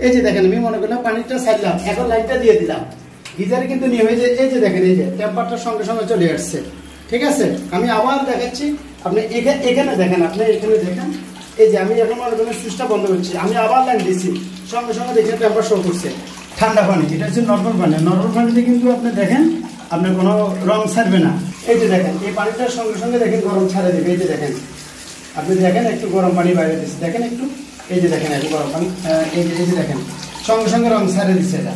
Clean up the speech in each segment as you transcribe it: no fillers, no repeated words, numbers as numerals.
এই যে দেখেন আমি মনে করলাম পানিটা ছাড়লাম, এখন লাইটটা দিয়ে দিলাম। গিজারে কিন্তু নিয়ে হয়ে যায়, এই যে দেখেন এই যে টেম্পারটার সঙ্গে সঙ্গে চলে আসছে। ঠিক আছে, আমি আবার দেখাচ্ছি। আপনি এখানে দেখেন, আপনি এখানে দেখেন, এই যে আমি এখন মনে করেন সুইচটা বন্ধ করছি, আমি আবার লাইন দিচ্ছি, সঙ্গে সঙ্গে দেখেন টেম্পার শো করছে। ঠান্ডা পানি, এটা হচ্ছে নর্মাল পানি। নর্মাল পানিতে কিন্তু আপনি দেখেন আপনার কোনো রং ছাড়বে না। এই যে দেখেন এই পানিটার সঙ্গে সঙ্গে দেখেন গরম ছাড়ে দেবে। এই যে দেখেন, আপনি দেখেন একটু গরম পানি বাইরে দিচ্ছে, দেখেন একটু, এই যে দেখেন একটু গরম পানি, এই যে দেখেন সঙ্গে সঙ্গে রং ছাড়ে দিচ্ছে। এটা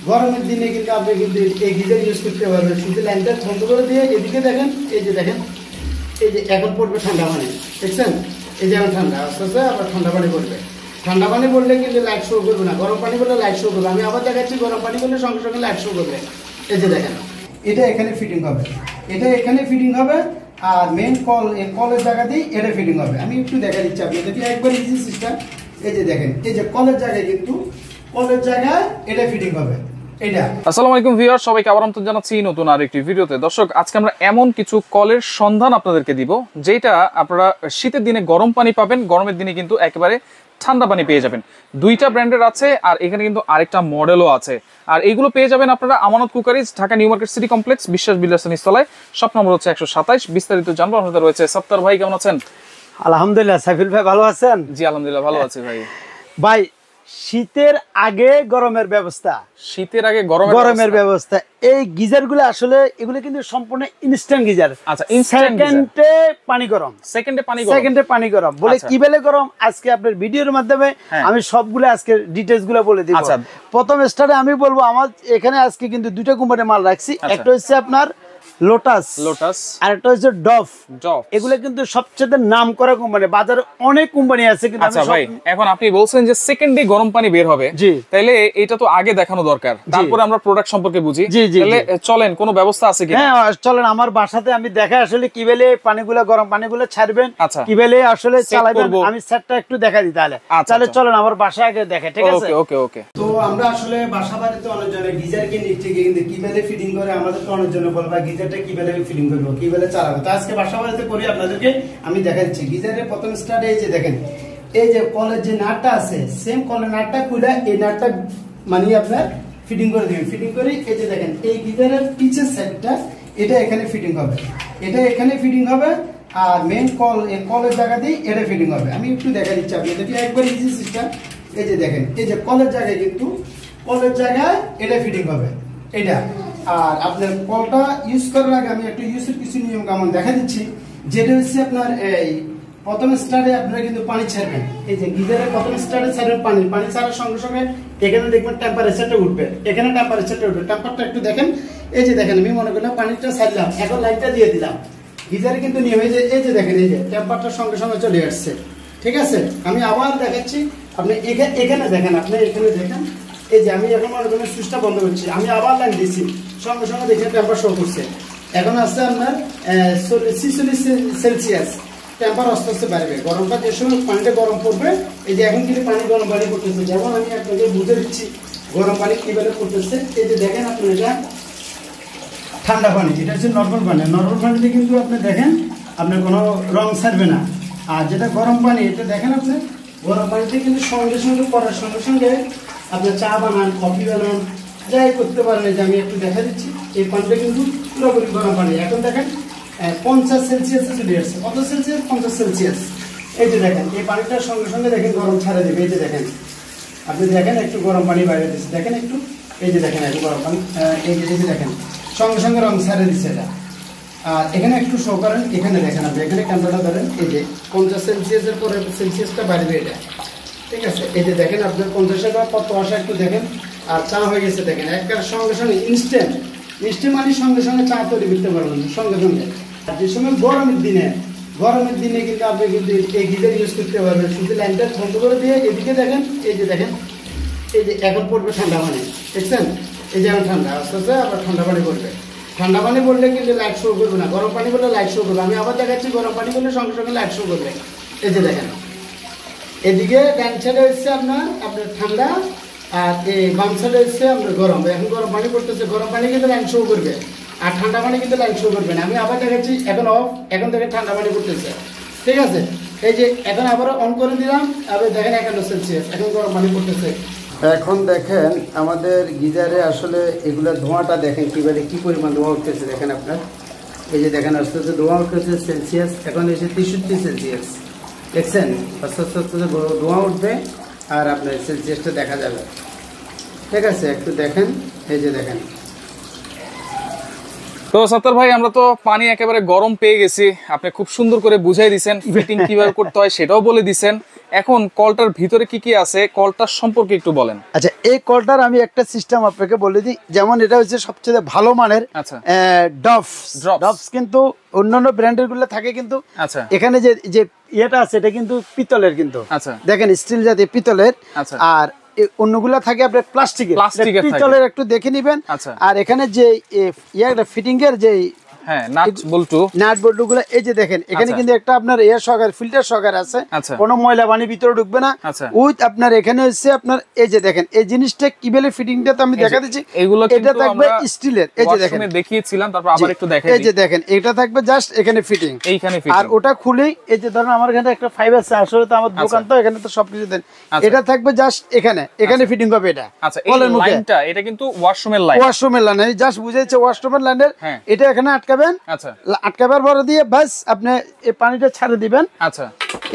গরমের দিনে কিন্তু আপনি কিন্তু এই গিজার ইউজ করতে পারবেন। শুধু লাইনটা বন্ধ করে দিয়ে এদিকে দেখেন, এই যে দেখেন, এই যে এখন পড়বে ঠান্ডা পানি, দেখছেন? এই যে এখন ঠান্ডা, আস্তে আস্তে আবার ঠান্ডা পানি পড়বে। ঠান্ডা পানি বললে কিন্তু লাইট শো করবে না, গরম পানি বললে লাইট শো করবে। আমি আবার দেখাচ্ছি, গরম পানি বললে সঙ্গে সঙ্গে লাইট শো করবে। এই যে দেখেন, এটা এখানে ফিটিং হবে, এটা এখানে ফিটিং হবে, আর মেইন কলের জায়গাতেই এটা ফিটিং হবে। আমি একটু দেখা দিচ্ছি আপনাদেরকে, একবার ইজি সিস্টেম। এই যে দেখেন, এই যে কলের জায়গায় কিন্তু কলের জায়গায় এটা ফিটিং হবে। আসসালামু আলাইকুম ভিউয়ার, সবাইকে আবার আমন্ত্রণ জানাচ্ছি নতুন আরেকটি ভিডিওতে। দর্শক, আজকে আমরা এমন কিছু কলের সন্ধান আপনাদেরকে দিব যেটা আপনারা শীতের দিনে গরম পানি পাবেন, গরমের দিনে কিন্তু একেবারে ঠান্ডা পানি পেয়ে যাবেন। দুইটা ব্র্যান্ডের আছে, আর এখানে কিন্তু আরেকটা মডেলও আছে। আর এইগুলো পেয়ে যাবেন আপনারা আমানত cookeries, Dhaka new market city complex, বিশ্বাস বিল্ডার্স নিচতলায়। শপ নম্বর হচ্ছে 127। বিস্তারিত জানবো আমাদের রয়েছে সত্তার ভাই। কেমন আছেন? আলহামদুলিল্লাহ। সাইফুল ভাই ভালো আছেন? জি আলহামদুলিল্লাহ ভালো আছি ভাই। ভাই, শীতের আগে গরমের ব্যবস্থা, শীতের আগে গরমের ব্যবস্থা। এই গিজার গুলো আসলে এগুলো কিন্তু সম্পূর্ণ ইনস্ট্যান্ট গিজার। আচ্ছা, সেকেন্ডে পানি গরম, সেকেন্ডে পানি গরম বলে কি বেলে গরম। আজকে আপনার ভিডিওর মাধ্যমে আমি সবগুলো আজকে ডিটেইলস গুলো বলে দিব। প্রথম স্টার্টে আমি বলবো, আমার এখানে আজকে কিন্তু দুইটা কোম্পানির মাল রাখছি। একটা হচ্ছে আপনার লোটাস, আর একটা হচ্ছে ডভ। এগুলো কিন্তু সবচেয়ে নাম করা কোম্পানি, বাজারে অনেক কোম্পানি আছে কিন্তু। আচ্ছা ভাই, এখন আপনি বলছেন যে সেকেন্ডে গরম পানি বের হবে, তাহলে এটা তো আগে দেখানো দরকার, তারপরে আমরা প্রোডাক্ট সম্পর্কে বুঝি। তাহলে চলেন, কোনো ব্যবস্থা আছে কিনা? হ্যাঁ চলেন, আমার বাসাতে আমি দেখা আসলে কি বেলে পানিগুলো, গরম পানিগুলো ছাড়বেন, কি বেলে আসলে চালাবেন, আমি সেটটা একটু দেখা দিই। তাহলে চলেন আমার বাসায় আগে দেখে, ঠিক আছে? ওকে ওকে। তো আমরা আসলে বাসা বাড়িতে অনেকজনে গিজার কিনে ঠিক কিন্তু কি বেলে ফিটিং করে, আমাদের তো অনেকজনে বলবা গিজারটা কি বেলে ফিটিং করবো, কি বেলে চালাবো। তো আজকে বাসা বাড়িতে করি, আপনাদেরকে আমি দেখাচ্ছি। গিজারের প্রথম স্টার্টে এই যে দেখেন, এই যে কলের যে নাটটা আছে, সেম কলের নাটটা খুলে এই নাটটা মানে আপনার ফিটিং করে দিবেন। ফিটিং করে এই যে দেখেন, এই গিজারের পিছের সাইডটা এটা এখানে ফিটিং হবে, এটা এখানে ফিটিং হবে, আর মেইন কলের জায়গাতেই এটা ফিটিং হবে। আমি একটু দেখা দিচ্ছি আপনাদেরকে, একবার ইজি সিস্টেম। এই যে দেখেন, এই যে কলের জায়গায় কিন্তু কলের জায়গায় এটা ফিটিং হবে এটা। আর আপনার কলটা ইউজ করার আগে আমি একটু ইউজের কিছু নিয়ম কানুন দেখা দিচ্ছি। যেটা হচ্ছে আপনার এই প্রথম স্টার্টে আপনারা কিন্তু পানি ছাড়বেন। এই যে গিজারের প্রথম স্টার্টে ছাড়বেন পানি ছাড়ার সঙ্গে সঙ্গে এখানে দেখবেন টেম্পারেচারটা উঠবে, এখানে টেম্পারেচারটা উঠবে। টেম্পারটা একটু দেখেন, এই যে দেখেন আমি মনে করলাম পানিটা ছাড়লাম, এখন লাইটটা দিয়ে দিলাম। গিজারে কিন্তু নিয়ে হয়ে যায়, এই যে দেখেন এই যে টেম্পারটার সঙ্গে সঙ্গে চলে আসছে। ঠিক আছে, আমি আবার দেখাচ্ছি। আপনি এখানে দেখেন, আপনি এখানে দেখেন, এই যে আমি এখন মনে করেন সুইচটা বন্ধ করছি, আমি আবার লাইন দিচ্ছি, সঙ্গে সঙ্গে দেখে টেম্পার শো করছে। এখন আসছে আপনার 46 সেলসিয়াস। টেম্পার আস্তে আস্তে বাড়বে। গরমটা যে সময় পানিটা গরম পড়বে, এই যে এখন কিন্তু গরম পানি পড়তেছে, যেমন আমি আপনাকে বুঝে দিচ্ছি গরম পানি কিভাবে পড়তেছে। এই যে দেখেন আপনি, এটা ঠান্ডা পানি, এটা হচ্ছে নর্মাল পানি। নর্মাল পানিতে কিন্তু আপনি দেখেন আপনার কোনো রং ছাড়বে না। আর যেটা গরম পানি, এটা দেখেন আপনি গরম পানিতে কিন্তু সঙ্গে সঙ্গে পড়ার সঙ্গে সঙ্গে আপনি চা বানান, কফি বানান, যাই করতে পারেন। যে আমি একটু দেখা দিচ্ছি, এই পানিটা কিন্তু পুরোপুরি গরম পানি। এখন দেখেন 50 সেলসিয়াসে চলে আসছে। কত সেলসিয়াস? 50 সেলসিয়াস। এই যে দেখেন এই পানিটার সঙ্গে সঙ্গে দেখেন গরম ছাড়ে দেবে। এই যে দেখেন, আপনি দেখেন একটু গরম পানি বাইরে দিচ্ছে, দেখেন একটু, এই যে দেখেন একটু গরম পানি, এই যে দেখেন সঙ্গে সঙ্গে রং ছাড়ে দিচ্ছে এটা। আর এখানে একটু শো করেন, এখানে দেখেন আপনি, এখানে ক্যামেরাটা ধরেন, এই যে 50 সেলসিয়াসের পরে সেলসিয়াসটা বাড়বে এটা। ঠিক আছে, এই যে দেখেন আপনার 50-এর পর কত আসা একটু দেখেন। আর চা হয়ে গেছে দেখেন, একবার সঙ্গে সঙ্গে ইনস্ট্যান্ট মানে সঙ্গে সঙ্গে চা তৈরি করতে পারবেন সঙ্গে সঙ্গে। আর যে সময় গরমের দিনে কিন্তু আপনি কিন্তু এই গিজার ইউজ করতে পারবেন। শুধু লাইনটা বন্ধ করে দিয়ে এদিকে দেখেন, এই যে দেখেন, এই যে এখন পড়বে ঠান্ডা পানি, দেখছেন? এই যে এখন ঠান্ডা, আস্তে আস্তে আবার ঠান্ডা পানি পড়বে। ঠান্ডা পানি বললে কিন্তু লাইট শো করবে না, গরম পানি বললে লাইট শো করবে। আমি আবার দেখাচ্ছি, গরম পানি বললে সঙ্গে সঙ্গে লাইট শো করবে। এই যে দেখেন, এদিকে ডান সাইডে হচ্ছে আপনার ঠান্ডা, আর এই বাম সাইডে হচ্ছে আপনার গরম। এখন গরম পানি পড়তেছে, গরম পানি কিন্তু লাইন শো করবে, আর ঠান্ডা পানি কিন্তু লাইন শো করবে না। আমি আবার দেখাচ্ছি, এখন অফ, এখন দেখেন ঠান্ডা পানি পড়তেছে। ঠিক আছে, এই যে এখন আবার অন করে দিলাম, আবার দেখেন 51 সেলসিয়াস, এখন গরম পানি পড়তেছে। এখন দেখেন আমাদের গিজারে আসলে এগুলা ধোঁয়াটা দেখেন কি পরিমাণ ধোঁয়া উঠতেছে দেখেন আপনার এই যে দেখেন আস্তে আস্তে ধোঁয়া উঠতেছে সেলসিয়াস এখন এসে 63 সেলসিয়াস দেখছেন আস্তে আস্তে আস্তে ধোঁয়া উঠবে আর আপনার সেলসিয়াসটা দেখা যাবে ঠিক আছে একটু দেখেন এই যে দেখেন তো সত্তার ভাই আমরা তো পানি একেবারে গরম পেয়ে গেছি আপনি খুব সুন্দর করে বুঝাই দিয়েছেন ফিটিং কিভাবে করতে হয় সেটাও বলে দিয়েছেন এখন কলটার ভিতরে কি কি আছে কলটার সম্পর্কে একটু বলেন আচ্ছা এই কলটার আমি একটা সিস্টেম আপনাকে বলে দিই যেমন এটা হচ্ছে সবচেয়ে ভালো মানের ডফস কিন্তু অন্যান্য ব্র্যান্ডের গুলো থাকে কিন্তু এখানে যে ইয়েটা আছে এটা কিন্তু পিতলের কিন্তু দেখেন স্টিল জাতীয় পিতলের আর অন্যগুলা থাকে আপনার প্লাস্টিকের পিতলের একটু দেখে নিবেন আর এখানে যে ইয়াটা ফিটিং এর যে নাট বল্টু গুলো এই যে দেখেন এখানে কিন্তু একটা আপনার এয়ার সহকারে ফিল্টার সহকারে আছে কোনো ময়লা পানি ভিতরে ঢুকবে না উইথ আপনার এখানে হচ্ছে আপনার এই যে দেখেন এই জিনিসটা কিভাবে ফিটিংটা তো আমি দেখা দিচ্ছি এটা থাকবে স্টিলের এই যে দেখেন দেখিয়েছিলাম তারপর আবার একটু দেখাই এই যে দেখেন এটা থাকবে জাস্ট এখানে ফিটিং এইখানে ফিটিং আর ওটা খুলেই এই যে ধরুন আমার এখানে একটা ফাইবার আছে আসলে তো আমার দোকান তো এখানে তো সবকিছু দেন এটা থাকবে জাস্ট এখানে ফিটিং হবে এটা আচ্ছা এই লাইনটা এটা কিন্তু ওয়াশরুমের লাইন জাস্ট বুঝাইছে ওয়াশরুমের লাইনের এটা এখানে আটকাবেন আচ্ছা আটকাবার পরে দিয়ে বাস আপনি এই পানিটা ছেড়ে দিবেন আচ্ছা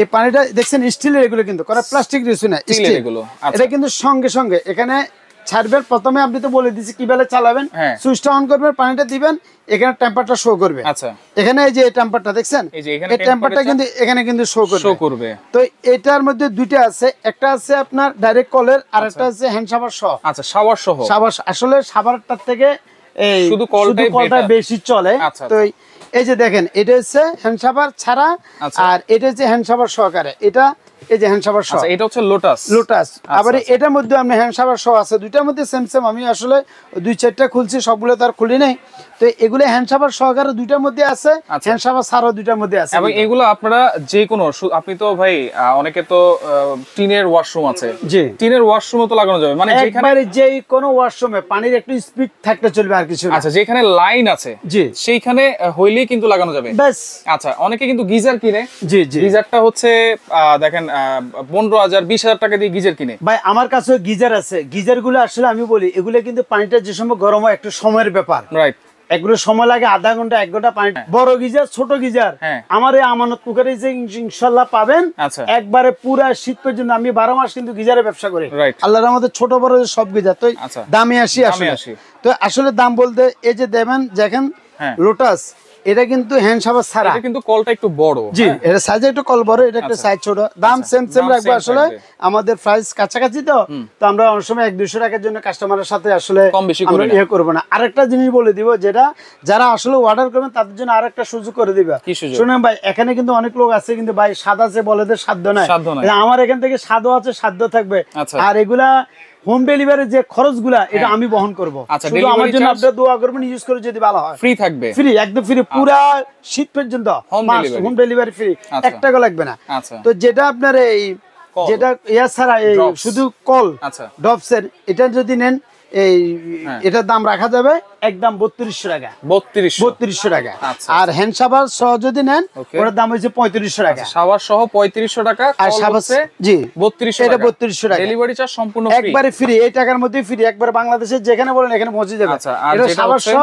এই পানিটা দেখছেন স্টিলের এগুলো কিন্তু কোনো প্লাস্টিক ইউজ না স্টিল এগুলো এটা কিন্তু সঙ্গে সঙ্গে এখানে ছাড়বেন প্রথমে আপনি তো বলে দিয়েছি কিভাবে চালাবেন সুইচটা অন করবেন পানিটা দিবেন এখানে টেম্পারেচার শো করবে আচ্ছা এখানে এই যে টেম্পারেচার দেখছেন এই টেম্পারেচারটা কিন্তু এখানে কিন্তু শো করবে তো এটার মধ্যে দুইটা আছে একটা আছে আপনার ডাইরেক্ট কলের আর একটা আছে হ্যান্ড শাওয়ার সহ আচ্ছা শাওয়ার আসলে শাওয়ারটার থেকে এই শুধু কলটা বেশি চলে তো এই যে দেখেন এটা হচ্ছে হ্যান্ড শাওয়ার ছাড়া আর এটা হচ্ছে হ্যান্ড শাওয়ার সহকারে এটা এই যে হ্যান্ড শাওয়ার সহ এটা হচ্ছে লোটাস আবার এটার মধ্যে আপনি হ্যান্ড শাওয়ার সহ আছে দুইটার মধ্যে সেম আমি আসলে দুই চারটা খুলছি সবগুলো তো আর খুলি নাই তো এগুলো হ্যান্ড শাওয়ার সহকারে দুইটার মধ্যে আছে হ্যান্ড শাওয়ার ছাড়াও দুইটার মধ্যে আছে এবং এগুলো আপনারা যে কোনো আপনি তো ভাই অনেকে তো টিনের ওয়াশরুম আছে জি টিনের ওয়াশরুমে তো লাগানো যাবে মানে যেখানে যে কোনো ওয়াশরুমে পানির একটু স্পিড থাকতে চলবে আর কিছু আচ্ছা যেখানে লাইন আছে জি সেইখানে হইলেই কিন্তু লাগানো যাবে বাস আচ্ছা অনেকে কিন্তু গিজার কিনে জি জি গিজারটা হচ্ছে দেখেন 15,000 20,000 টাকা দিয়ে গিজার কিনে ভাই আমার কাছে গিজার আছে গিজার গুলো আসলে আমি বলি এগুলো কিন্তু পানিটা যে সময় গরম হয় একটু সময়ের ব্যাপার রাইট এগুলো সময় লাগে আধা ঘন্টা 1 ঘন্টা পানি বড় গিজার ছোট গিজার আমার এই আমানত কুকারে যে ইনশাআল্লাহ পাবেন একবারে পুরো শীত পর্যন্ত আমি 12 মাস কিন্তু গিজারে ব্যবসা করি আল্লাহর রহমতে ছোট বড় সব গিজার তো দামে আসি তো আসলে দাম বলতে এই যে দেবেন দেখেন লোটাস এটা কিন্তু হ্যান্ড শাওয়ার ছাড়া এটা কিন্তু কলটা একটু বড় জি এটা সাইজ একটু কল বড় এটা একটা সাইজ ছোট দাম সেম রাখবো আসলে আমাদের প্রাইস কাছাকাছি তো আমরা অনেক সময় 1-200 টাকার জন্য কাস্টমারের সাথে আসলে কম বেশি করে ইয়ে করব না আরেকটা জিনিস বলে দিব যেটা যারা আসলে অর্ডার করবেন তাদের জন্য আরেকটা সুযোগ করে দিবা শুনেন ভাই এখানে কিন্তু অনেক লোক আছে কিন্তু ভাই স্বাদ আছে বলেদের সাধ্য নাই আমার এখান থেকে স্বাদও আছে সাধ্য থাকবে আর এগুলা হোম ডেলিভারি যে খরচগুলা এটা আমি বহন করব শুধু আমার জন্য আপনারা দোয়া করবেন ইউজ করে যদি ভালো হয় ফ্রি থাকবে ফ্রি একদম ফ্রি পুরো শীত পর্যন্ত হোম ডেলিভারি ফ্রি 1 টাকা লাগবে না তো যেটা আপনার এই যেটা ইয়া ছাড়া এই শুধু কল ডপসের এটা যদি নেন এই এটার দাম রাখা যাবে একদম 3200 টাকা 3200 টাকা আর হ্যান্ড শাওয়ার সহ যদি নেন ওটার দাম হচ্ছে 3500 টাকা শাওয়ার সহ 3500 টাকা আর শাওয়ার জি 3200 এটা 3200 টাকা ডেলিভারি চার্জ সম্পূর্ণ ফ্রি একবারে ফ্রি এই টাকার মধ্যে ফ্রি একবার বাংলাদেশে যেখানে বলেন এখানে পৌঁছে যাবে এটা শাওয়ার সহ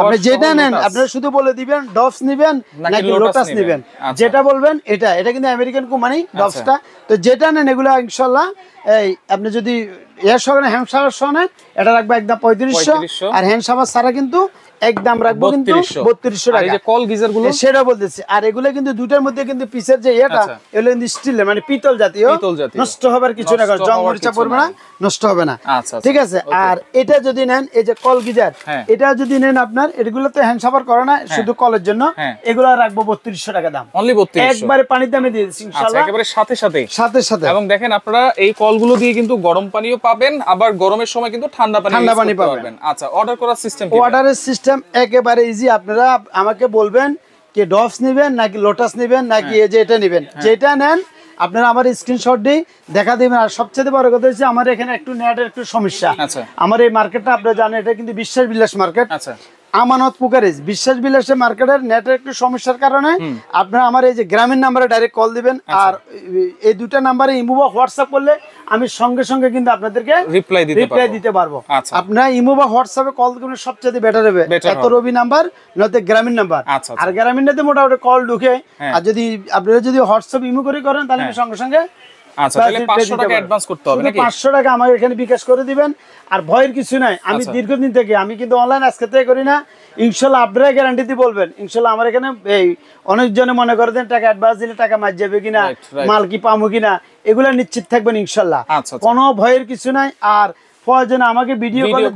আপনি যেটা নেন আপনারা শুধু বলে দিবেন ডপস নেবেন নাকি লোটাস নেবেন যেটা বলবেন এটা কিন্তু আমেরিকান কোম্পানি ডপসটা তো যেটা নেন এগুলো ইনশাআল্লাহ এই আপনি যদি এর সঙ্গে হ্যান্ড শাওয়ার সহ নেন এটা রাখবে একদম 3500 আর হ্যান্ড শাওয়ার ছাড়া কিন্তু একদম রাখবো কিন্তু 3200 টাকা এই যে কল গিজার গুলো সেটা বলতেছি আর এগুলো কিন্তু দুটার মধ্যে কিন্তু পিসের যে এটা এগুলো কিন্তু স্টিল মানে পিতল জাতীয় নষ্ট হবার কিছু না জং মরিচা পড়বে না নষ্ট হবে না ঠিক আছে আর এটা যদি নেন এই যে কল গিজার এটা যদি নেন আপনার এগুলোতে হ্যান্ড শাওয়ার করে না শুধু কলের জন্য এগুলো রাখবো 3200 টাকা দাম অনলি 3200 একবারে পানি দামে দিয়ে দিচ্ছি ইনশাআল্লাহ একেবারে সাথে এবং দেখেন আপনারা এই কলগুলো দিয়ে কিন্তু গরম পানিও পাবেন আবার গরমের সময় কিন্তু ঠান্ডা পানি পাবেন আচ্ছা অর্ডার করার সিস্টেম কি অর্ডারের সিস্টেম একেবারে ইজি আপনারা আমাকে বলবেন কি ডপস নেবেন নাকি লোটাস নেবেন নাকি এই যে এটা নেবেন যেটা নেন আপনারা আমার স্ক্রিনশট দিয়ে দেখা দিবেন আর সবচেয়ে বড় কথা হচ্ছে আমার এখানে একটু নেটের একটু সমস্যা আমার এই মার্কেটটা আপনারা জানেন এটা কিন্তু বিশ্বাস বিলাস মার্কেট আমানত কুকারিজ বিশ্বাস বিলাসে মার্কেটের নেটের একটু সমস্যার কারণে আপনারা আমার এই যে গ্রামীণ নাম্বারে ডাইরেক্ট কল দিবেন। আর এই দুটো নাম্বারে ইমো বা হোয়াটসঅ্যাপ করলে আমি সঙ্গে সঙ্গে কিন্তু আপনাদেরকে রিপ্লাই দিতে পারবো। আপনারা ইমো বা হোয়াটসঅ্যাপে কল দিলে সবচেয়ে বেটার হবে। এত রবি নাম্বার নয়তো গ্রামীণ নাম্বার, আর গ্রামীণটাতে মোটামুটি কল ঢুকে। আর যদি আপনারা যদি হোয়াটসঅ্যাপ ইমো করে করেন তাহলে আমি সঙ্গে সঙ্গে আচ্ছা, তাহলে 500 টাকা অ্যাডভান্স করতে হবে নাকি? 500 টাকা আমাকে এখানে বিকাশ করে দিবেন। আর ভয়ের কিছু নাই, আমি দীর্ঘদিন থেকে আমি কিন্তু অনলাইন আজকে থেকে করি না। ইনশাআল্লাহ আপনারা গ্যারান্টি দিয়ে বলবেন ইনশাআল্লাহ আমার এখানে এই অনেকজনে মনে করে দেন টাকা অ্যাডভান্স দিলে টাকা মার যাবে কিনা, মাল কি পাবো কিনা, এগুলা নিশ্চিত থাকবেন ইনশাআল্লাহ। কোনো ভয়ের কিছু নাই। আর প্রয়োজনে আমাকে ভিডিও কলে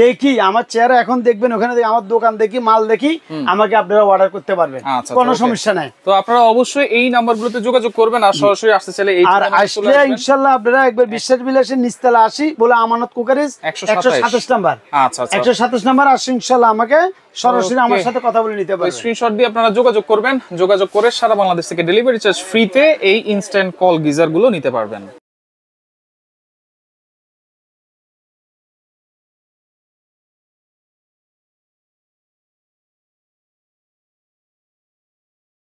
দেখি আমার চেহারা এখন দেখবেন, ওখানে আমার দোকান দেখি, মাল দেখি, আমাকে আপনারা অর্ডার করতে পারবেন, কোনো সমস্যা নাই। তো আপনারা অবশ্যই এই নাম্বারগুলোতে যোগাযোগ করবেন। আর সরাসরি আসতে চাইলে এই আর আসলে ইনশাআল্লাহ আপনারা একবার বিশ্বাস বিলাসের নিচতলা আসি বলে আমানত কুকারিজ 127 নাম্বার। আচ্ছা, 127 নাম্বার আসি ইনশাআল্লাহ আমাকে সরাসরি আমার সাথে কথা বলে নিতে পারবেন। স্ক্রিনশট দিয়ে আপনারা যোগাযোগ করবেন, যোগাযোগ করে সারা বাংলাদেশ থেকে ডেলিভারি চার্জ ফ্রিতে এই ইনস্ট্যান্ট কল গিজার গুলো নিতে পারবেন।